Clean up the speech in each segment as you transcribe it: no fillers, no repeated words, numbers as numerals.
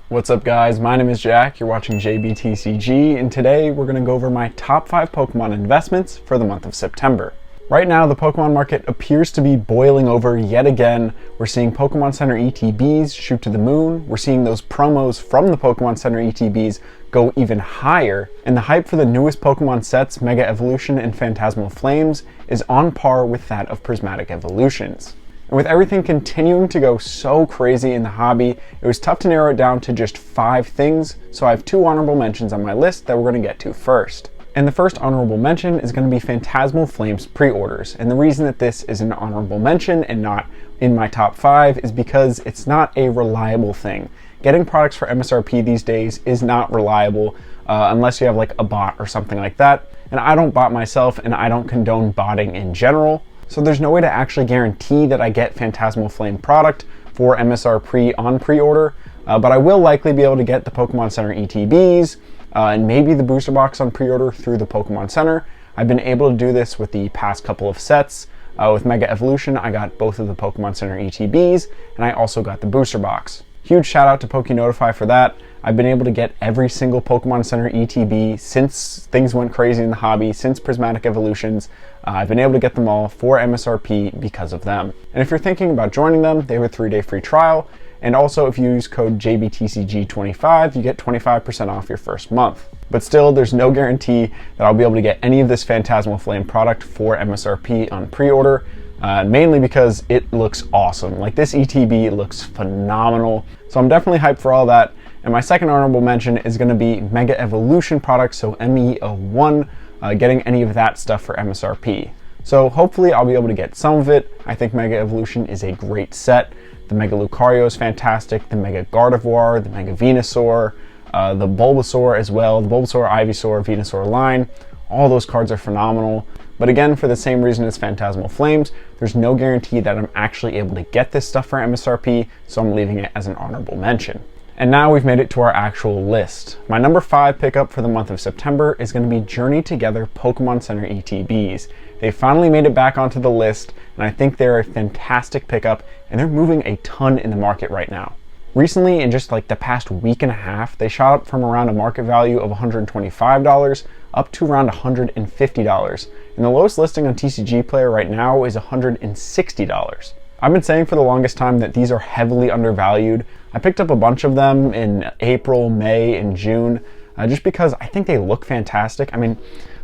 What's up guys, my name is Jack, you're watching JBTCG, and today we're going to go over my top 5 Pokemon investments for the month of September. Right now, the Pokemon market appears to be boiling over yet again. We're seeing Pokemon Center ETBs shoot to the moon, we're seeing those promos from the Pokemon Center ETBs go even higher, and the hype for the newest Pokemon sets, Mega Evolution and Phantasmal Flames, is on par with that of Prismatic Evolutions. And with everything continuing to go so crazy in the hobby, it was tough to narrow it down to just 5 things, so I have 2 honorable mentions on my list that we're going to get to first. And the first honorable mention is going to be Phantasmal Flames pre-orders, and the reason that this is an honorable mention and not in my top 5 is because it's not a reliable thing. Getting products for MSRP these days is not reliable unless you have like a bot or something like that, and I don't bot myself and I don't condone botting in general. So there's no way to actually guarantee that I get Phantasmal Flame product for MSRP on pre-order, but I will likely be able to get the Pokemon Center ETBs and maybe the booster box on pre-order through the Pokemon Center. I've been able to do this with the past couple of sets. With Mega Evolution, I got both of the Pokemon Center ETBs, and I also got the booster box. Huge shout out to PokeNotify for that. I've been able to get every single Pokemon Center ETB since things went crazy in the hobby, since Prismatic Evolutions. I've been able to get them all for MSRP because of them. And if you're thinking about joining them, they have a 3-day free trial. And also if you use code JBTCG25, you get 25% off your first month. But still, there's no guarantee that I'll be able to get any of this Phantasmal Flame product for MSRP on pre-order. Mainly because it looks awesome. Like, this ETB looks phenomenal. So I'm definitely hyped for all that. And my second honorable mention is going to be Mega Evolution products, so ME01, getting any of that stuff for MSRP. So hopefully I'll be able to get some of it. I think Mega Evolution is a great set. The Mega Lucario is fantastic, the Mega Gardevoir, the Mega Venusaur, the Bulbasaur as well, the Bulbasaur, Ivysaur, Venusaur line. All those cards are phenomenal. But again, for the same reason as Phantasmal Flames, there's no guarantee that I'm actually able to get this stuff for MSRP, so I'm leaving it as an honorable mention. And now we've made it to our actual list. My number 5 pickup for the month of September is going to be Journey Together Pokemon Center ETBs. They finally made it back onto the list, and I think they're a fantastic pickup, and they're moving a ton in the market right now. Recently, in just like the past week and a half, they shot up from around a market value of $125 up to around $150. And the lowest listing on TCG Player right now is $160. I've been saying for the longest time that these are heavily undervalued. I picked up a bunch of them in April, May, and June, just because I think they look fantastic. I mean,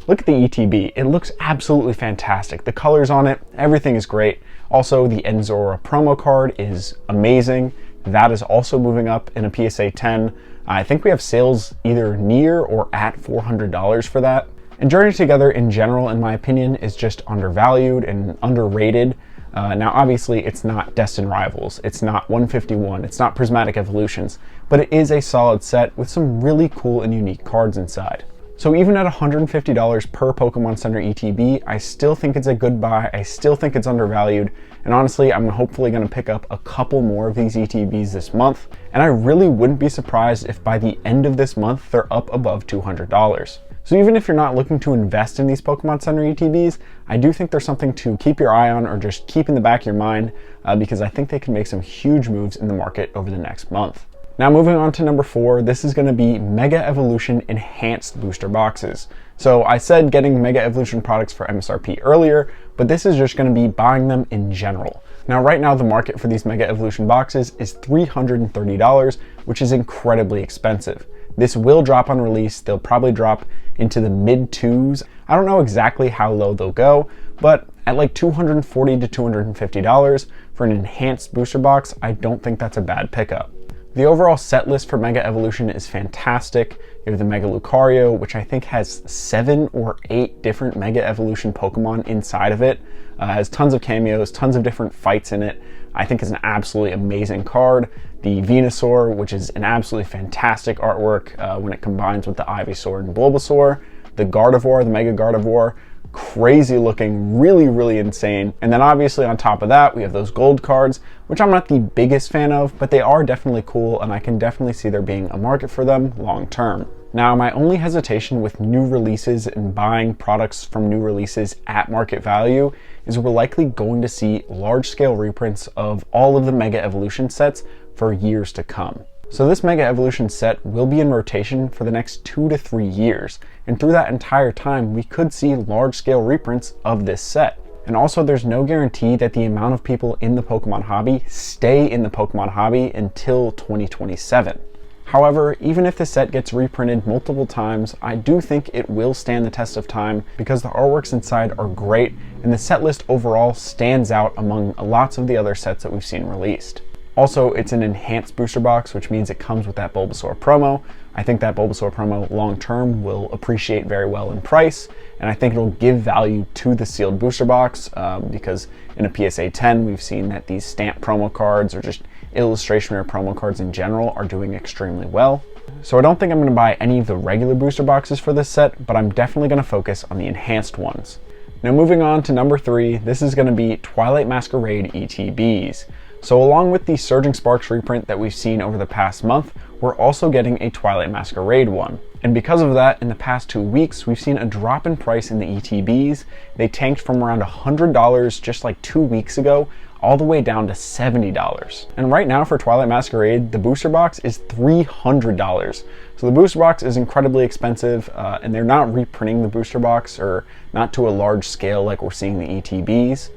look at the ETB. It looks absolutely fantastic. The colors on it, everything is great. Also, the Enzora promo card is amazing. That is also moving up in a PSA 10. I think we have sales either near or at $400 for that. And Journey Together in general, in my opinion, is just undervalued and underrated. Now, obviously, it's not Destined Rivals, it's not 151, it's not Prismatic Evolutions, but it is a solid set with some really cool and unique cards inside. So even at $150 per Pokemon Center ETB, I still think it's a good buy, I still think it's undervalued, and honestly, I'm hopefully going to pick up a couple more of these ETBs this month, and I really wouldn't be surprised if by the end of this month, they're up above $200. So even if you're not looking to invest in these Pokemon Center ETBs, I do think there's something to keep your eye on or just keep in the back of your mind because I think they can make some huge moves in the market over the next month. Now moving on to number 4, this is going to be Mega Evolution Enhanced Booster Boxes. So I said getting Mega Evolution products for MSRP earlier, but this is just going to be buying them in general. Now right now the market for these Mega Evolution boxes is $330, which is incredibly expensive. This will drop on release. They'll probably drop into the mid 2s. I don't know exactly how low they'll go, but at like $240 to $250 for an enhanced booster box, I don't think that's a bad pickup. The overall set list for Mega Evolution is fantastic. You have the Mega Lucario, which I think has 7 or 8 different Mega Evolution Pokemon inside of it. Has tons of cameos, tons of different fights in it. I think is an absolutely amazing card. The Venusaur, which is an absolutely fantastic artwork when it combines with the Ivysaur and Bulbasaur. The Gardevoir, the Mega Gardevoir, crazy looking, really insane. And then obviously on top of that, we have those gold cards, which I'm not the biggest fan of, but they are definitely cool, and I can definitely see there being a market for them long term. Now, my only hesitation with new releases and buying products from new releases at market value is we're likely going to see large-scale reprints of all of the Mega Evolution sets for years to come. So this Mega Evolution set will be in rotation for the next 2 to 3 years, and through that entire time we could see large-scale reprints of this set. And also there's no guarantee that the amount of people in the Pokemon hobby stay in the Pokemon hobby until 2027. However, even if the set gets reprinted multiple times, I do think it will stand the test of time because the artworks inside are great and the set list overall stands out among lots of the other sets that we've seen released. Also, it's an enhanced booster box, which means it comes with that Bulbasaur promo. I think that Bulbasaur promo long term will appreciate very well in price, and I think it'll give value to the sealed booster box because in a PSA 10 we've seen that these stamp promo cards or just illustration rare promo cards in general are doing extremely well. So I don't think I'm going to buy any of the regular booster boxes for this set, but I'm definitely going to focus on the enhanced ones. Now moving on to number 3, this is going to be Twilight Masquerade ETBs. So along with the Surging Sparks reprint that we've seen over the past month, we're also getting a Twilight Masquerade one. And because of that, in the past 2 weeks, we've seen a drop in price in the ETBs. They tanked from around $100 just like 2 weeks ago, all the way down to $70. And right now for Twilight Masquerade, the booster box is $300. So the booster box is incredibly expensive, and they're not reprinting the booster box, or not to a large scale like we're seeing the ETBs.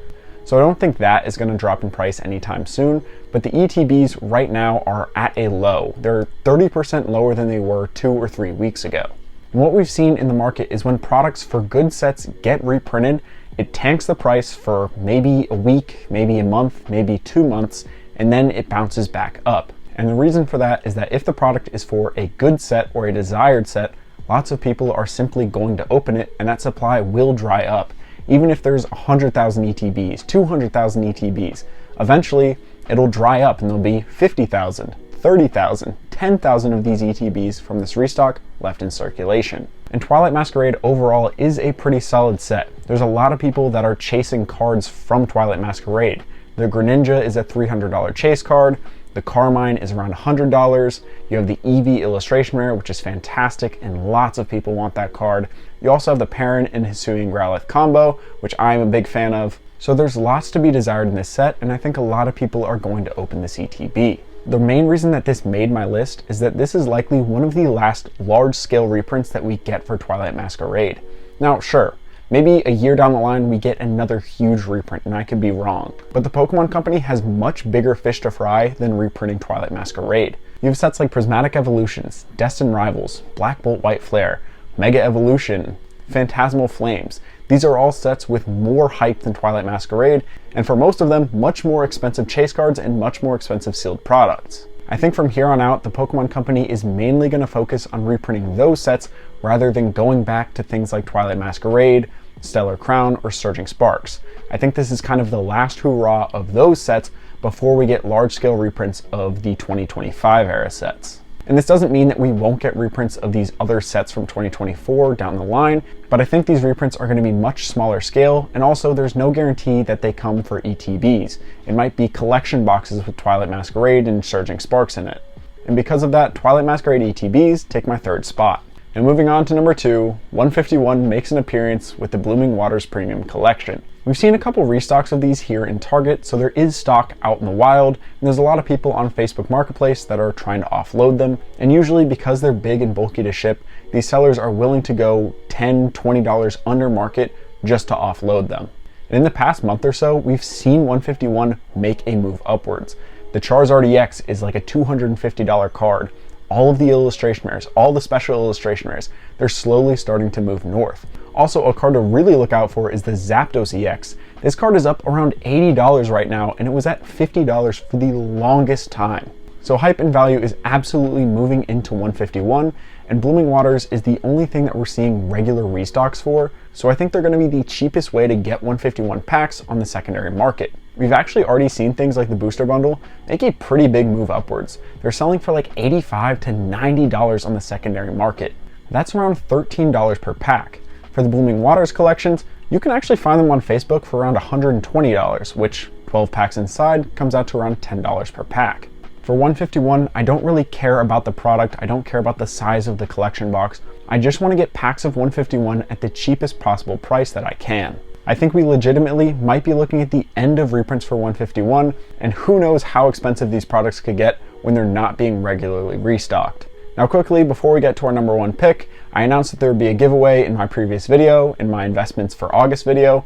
So I don't think that is going to drop in price anytime soon, but the ETBs right now are at a low. They're 30% lower than they were 2 or 3 weeks ago. And what we've seen in the market is when products for good sets get reprinted, it tanks the price for maybe a week, maybe a month, maybe 2 months, and then it bounces back up. And the reason for that is that if the product is for a good set or a desired set, lots of people are simply going to open it and that supply will dry up. Even if there's 100,000 ETBs, 200,000 ETBs, eventually it'll dry up and there'll be 50,000, 30,000, 10,000 of these ETBs from this restock left in circulation. And Twilight Masquerade overall is a pretty solid set. There's a lot of people that are chasing cards from Twilight Masquerade. The Greninja is a $300 chase card. The Carmine is around $100. You have the Eevee illustration rare, which is fantastic, and lots of people want that card. You also have the Perrin and Hisuian Growlithe combo, which I'm a big fan of. So there's lots to be desired in this set, and I think a lot of people are going to open this ETB. The main reason that this made my list is that this is likely one of the last large-scale reprints that we get for Twilight Masquerade. Now, sure, maybe a year down the line we get another huge reprint, and I could be wrong. But the Pokemon Company has much bigger fish to fry than reprinting Twilight Masquerade. You have sets like Prismatic Evolutions, Destined Rivals, Black Bolt White Flare, Mega Evolution, Phantasmal Flames. These are all sets with more hype than Twilight Masquerade, and for most of them, much more expensive chase cards and much more expensive sealed products. I think from here on out, the Pokemon Company is mainly going to focus on reprinting those sets rather than going back to things like Twilight Masquerade, Stellar Crown, or Surging Sparks. I think this is kind of the last hurrah of those sets before we get large-scale reprints of the 2025 era sets. And this doesn't mean that we won't get reprints of these other sets from 2024 down the line, but I think these reprints are going to be much smaller scale, and also there's no guarantee that they come for ETBs. It might be collection boxes with Twilight Masquerade and Surging Sparks in it. And because of that, Twilight Masquerade ETBs take my third spot. And moving on to number 2, 151 makes an appearance with the Blooming Waters Premium Collection. We've seen a couple restocks of these here in Target, so there is stock out in the wild, and there's a lot of people on Facebook Marketplace that are trying to offload them, and usually because they're big and bulky to ship, these sellers are willing to go $10, $20 under market just to offload them. And in the past month or so, we've seen 151 make a move upwards. The Charizard EX is like a $250 card. All of the illustration rares, all the special illustration rares, they're slowly starting to move north. Also, a card to really look out for is the Zapdos EX. This card is up around $80 right now, and it was at $50 for the longest time. So hype and value is absolutely moving into 151, and Blooming Waters is the only thing that we're seeing regular restocks for, so I think they're going to be the cheapest way to get 151 packs on the secondary market. We've actually already seen things like the booster bundle make a pretty big move upwards. They're selling for like $85 to $90 on the secondary market. That's around $13 per pack. For the Blooming Waters collections, you can actually find them on Facebook for around $120, which 12 packs inside comes out to around $10 per pack. For 151, I don't really care about the product, I don't care about the size of the collection box, I just want to get packs of 151 at the cheapest possible price that I can. I think we legitimately might be looking at the end of reprints for 151, and who knows how expensive these products could get when they're not being regularly restocked. Now quickly, before we get to our number one pick, I announced that there would be a giveaway in my previous video, in my investments for August video.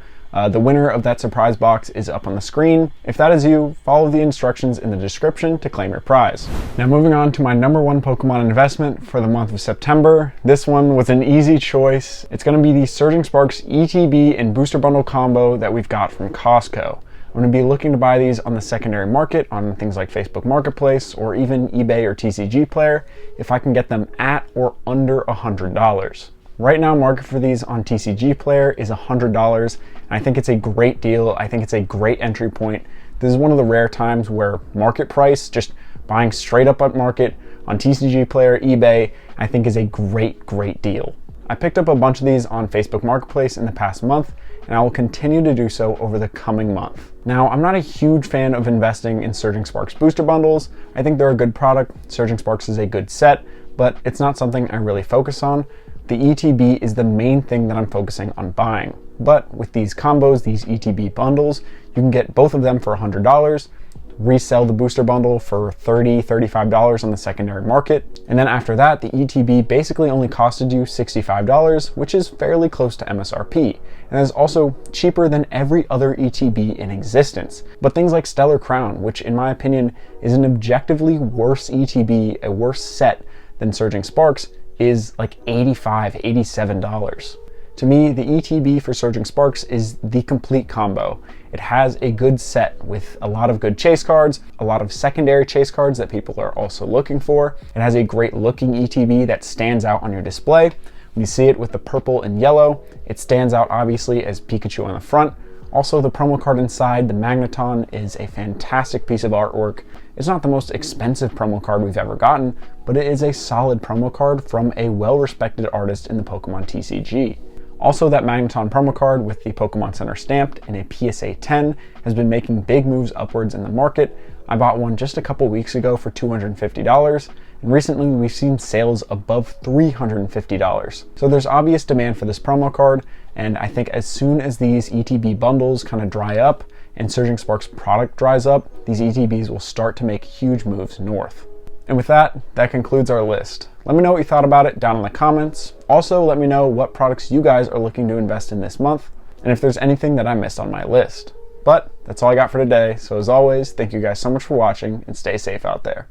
The winner of that surprise box is up on the screen. If that is you, follow the instructions in the description to claim your prize. Now moving on to my number one Pokemon investment for the month of September. This one was an easy choice. It's going to be the Surging Sparks ETB and Booster Bundle combo that we've got from Costco. I'm going to be looking to buy these on the secondary market on things like Facebook Marketplace or even eBay or TCG Player if I can get them at or under $100. Right now, market for these on TCG Player is $100, and I think it's a great deal. I think it's a great entry point. This is one of the rare times where market price, just buying straight up at market on TCG Player, eBay, I think is a great deal. I picked up a bunch of these on Facebook Marketplace in the past month, and I will continue to do so over the coming month. Now, I'm not a huge fan of investing in Surging Sparks booster bundles. I think they're a good product. Surging Sparks is a good set, but it's not something I really focus on. The ETB is the main thing that I'm focusing on buying. But with these combos, these ETB bundles, you can get both of them for $100, resell the booster bundle for $30, $35 on the secondary market. And then after that, the ETB basically only costed you $65, which is fairly close to MSRP. And is also cheaper than every other ETB in existence. But things like Stellar Crown, which in my opinion is an objectively worse ETB, a worse set than Surging Sparks, is like $85, $87. To me, the ETB for Surging Sparks is the complete combo. It has a good set with a lot of good chase cards, a lot of secondary chase cards that people are also looking for. It has a great looking ETB that stands out on your display. When you see it with the purple and yellow, it stands out obviously as Pikachu on the front. Also, the promo card inside, the Magneton, is a fantastic piece of artwork. It's not the most expensive promo card we've ever gotten, but it is a solid promo card from a well-respected artist in the Pokemon TCG. Also, that Magneton promo card with the Pokemon Center stamped in a PSA 10 has been making big moves upwards in the market. I bought one just a couple weeks ago for $250, and recently we've seen sales above $350. So there's obvious demand for this promo card, and I think as soon as these ETB bundles kind of dry up and Surging Sparks product dries up, these ETBs will start to make huge moves north. And with that, that concludes our list. Let me know what you thought about it down in the comments. Also, let me know what products you guys are looking to invest in this month, and if there's anything that I missed on my list. But that's all I got for today, so as always, thank you guys so much for watching, and stay safe out there.